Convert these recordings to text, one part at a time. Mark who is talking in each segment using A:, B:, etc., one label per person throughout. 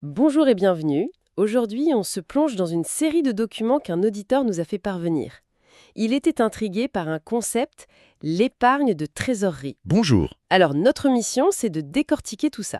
A: Bonjour et bienvenue. Aujourd'hui, on se plonge dans une série de documents qu'un auditeur nous a fait parvenir. Il était intrigué par un concept, l'épargne de trésorerie.
B: Bonjour.
A: Alors, notre mission, c'est de décortiquer tout ça,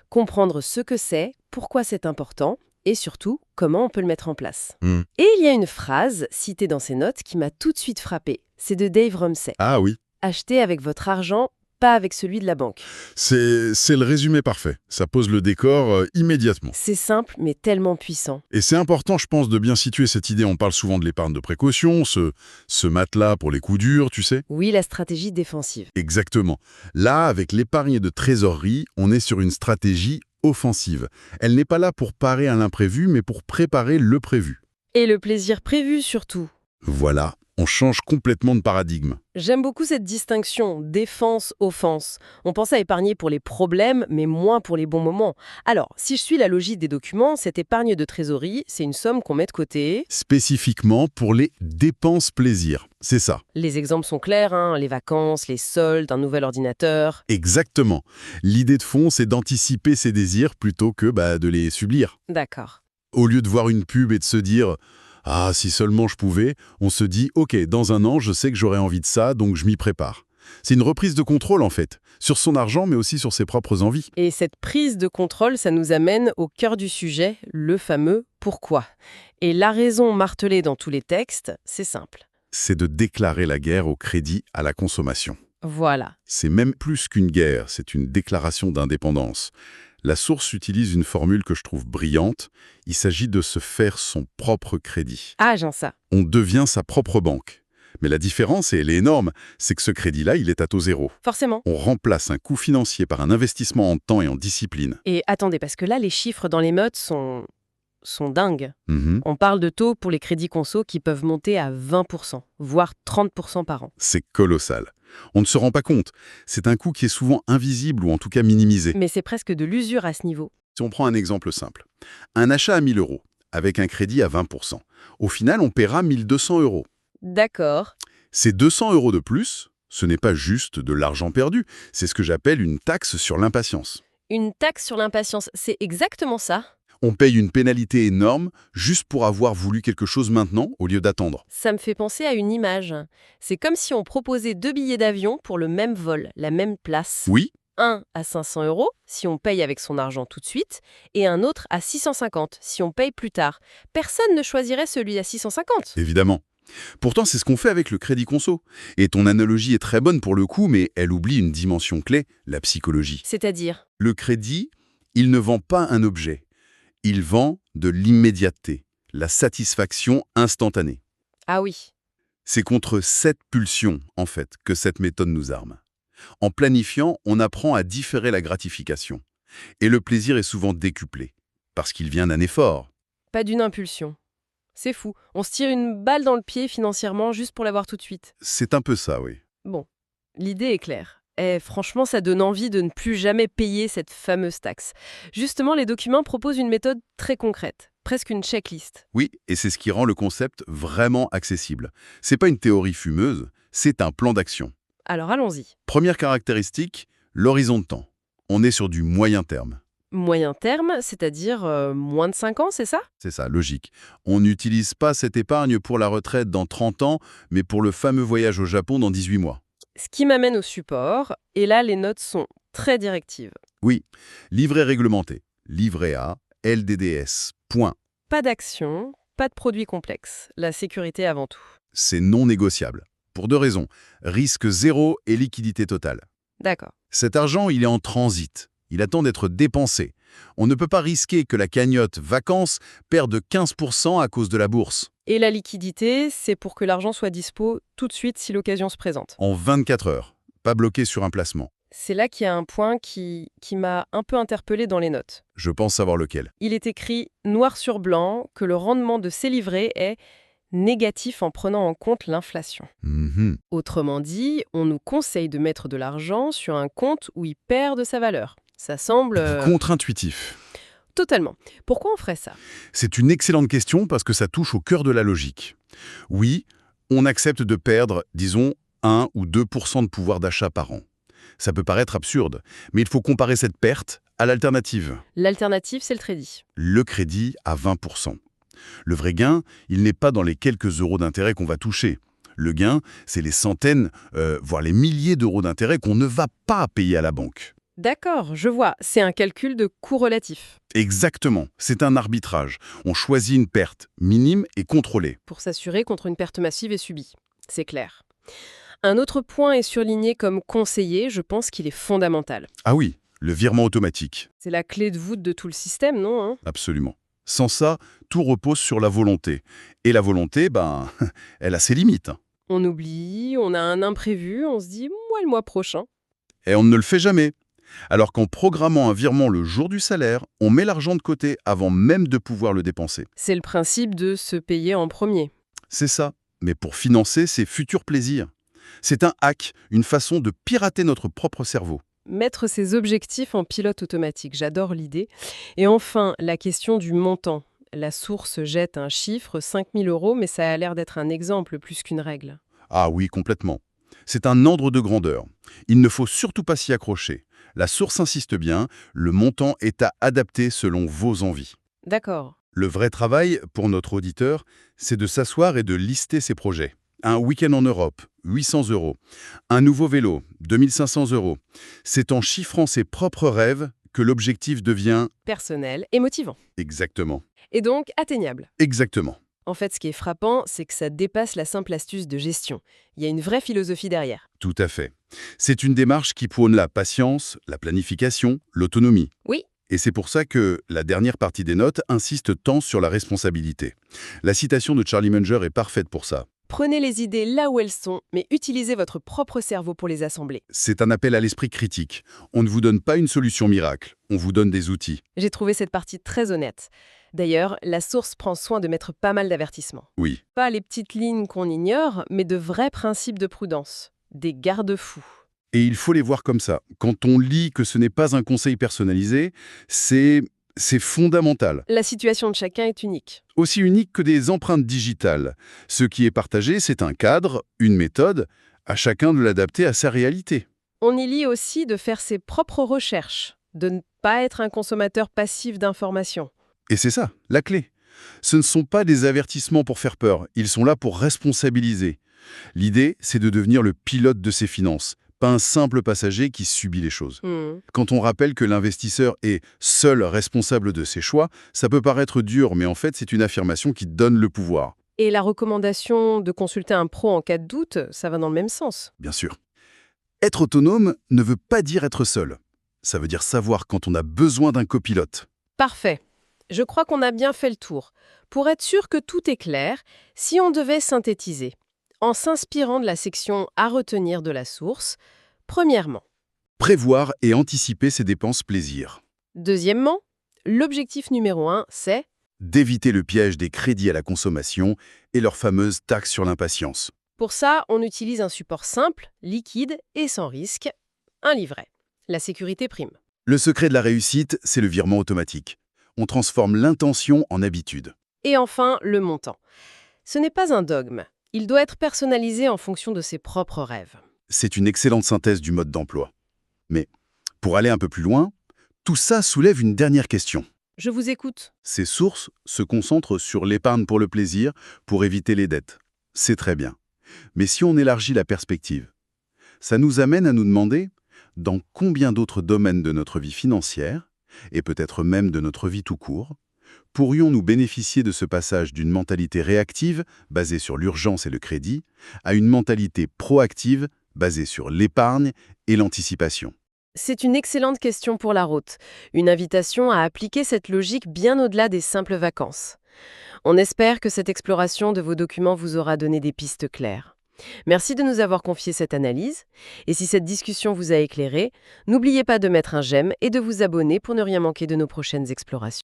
A: comprendre ce que c'est, pourquoi c'est important, et surtout, comment on peut le mettre en place.
B: Hmm.
A: Et il y a une phrase, citée dans ses notes, qui m'a tout de suite frappée. C'est de Dave Ramsey.
B: Ah oui,
A: Achetez avec votre argent, pas avec celui de la banque.
B: c'est le résumé parfait. Ça pose le décor immédiatement.
A: C'est simple, mais tellement puissant.
B: Et c'est important, je pense, de bien situer cette idée. On parle souvent de l'épargne de précaution, ce matelas pour les coups durs, tu sais.
A: Oui, la stratégie défensive.
B: Exactement. Là, avec l'épargne de trésorerie, on est sur une stratégie offensive. Elle n'est pas là pour parer à l'imprévu, mais pour préparer le prévu.
A: Et le plaisir prévu surtout.
B: Voilà, on change complètement de paradigme.
A: J'aime beaucoup cette distinction défense-offense. On pense à épargner pour les problèmes, mais moins pour les bons moments. Alors, si je suis la logique des documents, cette épargne de trésorerie, c'est une somme qu'on met de côté.
B: Spécifiquement pour les dépenses plaisir. C'est ça.
A: Les exemples sont clairs, hein, les vacances, les soldes, un nouvel ordinateur.
B: Exactement. L'idée de fond, c'est d'anticiper ses désirs plutôt que de les subir.
A: D'accord.
B: Au lieu de voir une pub et de se dire « Ah, si seulement je pouvais », on se dit « Ok, dans un an, je sais que j'aurai envie de ça, donc je m'y prépare ». C'est une reprise de contrôle, en fait, sur son argent, mais aussi sur ses propres envies.
A: Et cette prise de contrôle, ça nous amène au cœur du sujet, le fameux « pourquoi ». Et la raison martelée dans tous les textes, c'est simple.
B: C'est de déclarer la guerre au crédit à la consommation.
A: Voilà.
B: C'est même plus qu'une guerre, c'est une déclaration d'indépendance. La source utilise une formule que je trouve brillante. Il s'agit de se faire son propre crédit.
A: Ah, j'en sais.
B: On devient sa propre banque. Mais la différence, et elle est énorme, c'est que ce crédit-là, il est à taux zéro.
A: Forcément.
B: On remplace un coût financier par un investissement en temps et en discipline.
A: Et attendez, parce que là, les chiffres dans les notes sont dingues.
B: Mhm.
A: On parle de taux pour les crédits conso qui peuvent monter à 20%, voire 30% par an.
B: C'est colossal. On ne se rend pas compte. C'est un coût qui est souvent invisible ou en tout cas minimisé.
A: Mais c'est presque de l'usure à ce niveau.
B: Si on prend un exemple simple. Un achat à 1 000 € avec un crédit à 20%. Au final, on paiera 1 200 €.
A: D'accord.
B: Ces 200 € de plus, ce n'est pas juste de l'argent perdu. C'est ce que j'appelle une taxe sur l'impatience.
A: Une taxe sur l'impatience, c'est exactement ça.
B: On paye une pénalité énorme juste pour avoir voulu quelque chose maintenant au lieu d'attendre.
A: Ça me fait penser à une image. C'est comme si on proposait 2 billets d'avion pour le même vol, la même place.
B: Oui,
A: Un à 500 € si on paye avec son argent tout de suite, et un autre à 650 si on paye plus tard. Personne ne choisirait celui à 650.
B: évidemment. Pourtant, c'est ce qu'on fait avec le crédit conso. Et ton analogie est très bonne pour le coup, mais elle oublie une dimension clé, la psychologie.
A: C'est-à-dire,
B: Le crédit, il ne vend pas un objet. Il vend de l'immédiateté, la satisfaction instantanée.
A: ah oui,
B: C'est contre cette pulsion, en fait, que cette méthode nous arme. En planifiant, on apprend à différer la gratification. Et le plaisir est souvent décuplé, parce qu'il vient d'un effort.
A: pas d'une impulsion. C'est fou, on se tire une balle dans le pied financièrement juste pour l'avoir tout de suite.
B: C'est un peu ça, oui.
A: Bon, l'idée est claire. Et franchement, ça donne envie de ne plus jamais payer cette fameuse taxe. Justement, les documents proposent une méthode très concrète, presque une checklist.
B: Oui, et c'est ce qui rend le concept vraiment accessible. C'est pas une théorie fumeuse, c'est un plan d'action.
A: Alors allons-y.
B: Première caractéristique, l'horizon de temps. On est sur du moyen terme.
A: Moyen terme, c'est-à-dire moins de 5 ans, c'est ça?
B: C'est ça, logique. On n'utilise pas cette épargne pour la retraite dans 30 ans, mais pour le fameux voyage au Japon dans 18 mois.
A: Ce qui m'amène au support, et là les notes sont très directives.
B: Oui, livret réglementé, livret A, LDDS, point.
A: Pas d'action, pas de produits complexes, la sécurité avant tout.
B: C'est non négociable. Pour deux raisons, risque zéro et liquidité totale.
A: D'accord.
B: Cet argent, il est en transit. Il attend d'être dépensé. On ne peut pas risquer que la cagnotte vacances perde 15% à cause de la bourse.
A: Et la liquidité, c'est pour que l'argent soit dispo tout de suite si l'occasion se présente.
B: En 24 heures, pas bloqué sur un placement.
A: C'est là qu'il y a un point qui m'a un peu interpellé dans les notes.
B: Je pense savoir lequel.
A: Il est écrit noir sur blanc que le rendement de ces livrets est négatif en prenant en compte l'inflation.
B: Mhm.
A: Autrement dit, on nous conseille de mettre de l'argent sur un compte où il perd de sa valeur. Ça semble...
B: Contre-intuitif.
A: Totalement. Pourquoi on ferait ça?
B: C'est une excellente question parce que ça touche au cœur de la logique. Oui, on accepte de perdre, disons, 1 ou 2% de pouvoir d'achat par an. Ça peut paraître absurde, mais il faut comparer cette perte À l'alternative,
A: L'alternative, c'est le crédit.
B: le crédit à 20%. Le vrai gain, il n'est pas dans les quelques euros d'intérêt qu'on va toucher. Le gain, c'est les centaines, voire les milliers d'euros d'intérêt qu'on ne va pas payer à la banque.
A: D'accord, je vois. C'est un calcul de coût relatif
B: Exactement, c'est un arbitrage. On choisit une perte minime et contrôlée.
A: pour s'assurer contre une perte massive et subie. C'est clair. Un autre point est surligné comme conseillé, je pense qu'il est fondamental.
B: Ah oui, le virement automatique,
A: C'est la clé de voûte de tout le système, non hein?
B: absolument. Sans ça, tout repose sur la volonté. Et la volonté, elle a ses limites, hein.
A: On oublie, on a un imprévu, on se dit « moi le mois prochain ».
B: Et on ne le fait jamais. Alors qu'en programmant un virement le jour du salaire, on met l'argent de côté avant même de pouvoir le dépenser.
A: C'est le principe de se payer en premier.
B: C'est ça, mais pour financer ses futurs plaisirs. C'est un hack, une façon de pirater notre propre cerveau.
A: Mettre ses objectifs en pilote automatique, j'adore l'idée. Et enfin, la question du montant. La source jette un chiffre, 5 000 €, mais ça a l'air d'être un exemple plus qu'une règle.
B: Ah oui, complètement. C'est un ordre de grandeur. Il ne faut surtout pas s'y accrocher. La source insiste bien, le montant est à adapter selon vos envies.
A: D'accord.
B: Le vrai travail, pour notre auditeur, c'est de s'asseoir et de lister ses projets. Un week-end en Europe, 800 €. Un nouveau vélo, 2500 €. C'est en chiffrant ses propres rêves que l'objectif devient...
A: Personnel et motivant.
B: Exactement.
A: Et donc atteignable.
B: Exactement.
A: En fait, ce qui est frappant, c'est que ça dépasse la simple astuce de gestion. Il y a une vraie philosophie derrière.
B: Tout à fait. C'est une démarche qui prône la patience, la planification, l'autonomie.
A: Oui.
B: Et c'est pour ça que la dernière partie des notes insiste tant sur la responsabilité. La citation de Charlie Munger est parfaite pour ça.
A: Prenez les idées là où elles sont, mais utilisez votre propre cerveau pour les assembler.
B: C'est un appel à l'esprit critique. On ne vous donne pas une solution miracle, on vous donne des outils.
A: J'ai trouvé cette partie très honnête. D'ailleurs, la source prend soin de mettre pas mal d'avertissements.
B: Oui,
A: Pas les petites lignes qu'on ignore, mais de vrais principes de prudence. Des garde-fous.
B: et il faut les voir comme ça. Quand on lit que ce n'est pas un conseil personnalisé, c'est fondamental.
A: La situation de chacun est unique.
B: Aussi unique que des empreintes digitales. Ce qui est partagé, c'est un cadre, une méthode, à chacun de l'adapter à sa réalité.
A: On y lit aussi de faire ses propres recherches, de ne pas être un consommateur passif d'informations.
B: Et c'est ça, la clé. Ce ne sont pas des avertissements pour faire peur, ils sont là pour responsabiliser. L'idée, c'est de devenir le pilote de ses finances, pas un simple passager qui subit les choses. Quand on rappelle que l'investisseur est seul responsable de ses choix, ça peut paraître dur, mais en fait, c'est une affirmation qui donne le pouvoir.
A: Et la recommandation de consulter un pro en cas de doute, ça va dans le même sens.
B: Bien sûr. Être autonome ne veut pas dire être seul. Ça veut dire savoir quand on a besoin d'un copilote.
A: Parfait. Je crois qu'on a bien fait le tour. Pour être sûr que tout est clair, si on devait synthétiser, en s'inspirant de la section à retenir de la source, premièrement.
B: Prévoir et anticiper ses dépenses plaisir.
A: Deuxièmement, l'objectif numéro 1, c'est
B: D'éviter le piège des crédits à la consommation et leur fameuse taxe sur l'impatience.
A: pour ça, on utilise un support simple, liquide et sans risque, un livret. La sécurité prime.
B: Le secret de la réussite, c'est le virement automatique. On transforme l'intention en habitude.
A: Et enfin, le montant. Ce n'est pas un dogme. Il doit être personnalisé en fonction de ses propres rêves.
B: C'est une excellente synthèse du mode d'emploi. Mais, pour aller un peu plus loin, tout ça soulève une dernière question.
A: Je vous écoute.
B: Ces sources se concentrent sur l'épargne pour le plaisir, pour éviter les dettes. C'est très bien. Mais si on élargit la perspective, ça nous amène à nous demander dans combien d'autres domaines de notre vie financière, et peut-être même de notre vie tout court, pourrions-nous bénéficier de ce passage d'une mentalité réactive, basée sur l'urgence et le crédit, à une mentalité proactive, basée sur l'épargne et l'anticipation.
A: C'est une excellente question pour la route. Une invitation à appliquer cette logique bien au-delà des simples vacances. On espère que cette exploration de vos documents vous aura donné des pistes claires. Merci de nous avoir confié cette analyse. Et si cette discussion vous a éclairé, n'oubliez pas de mettre un j'aime et de vous abonner pour ne rien manquer de nos prochaines explorations.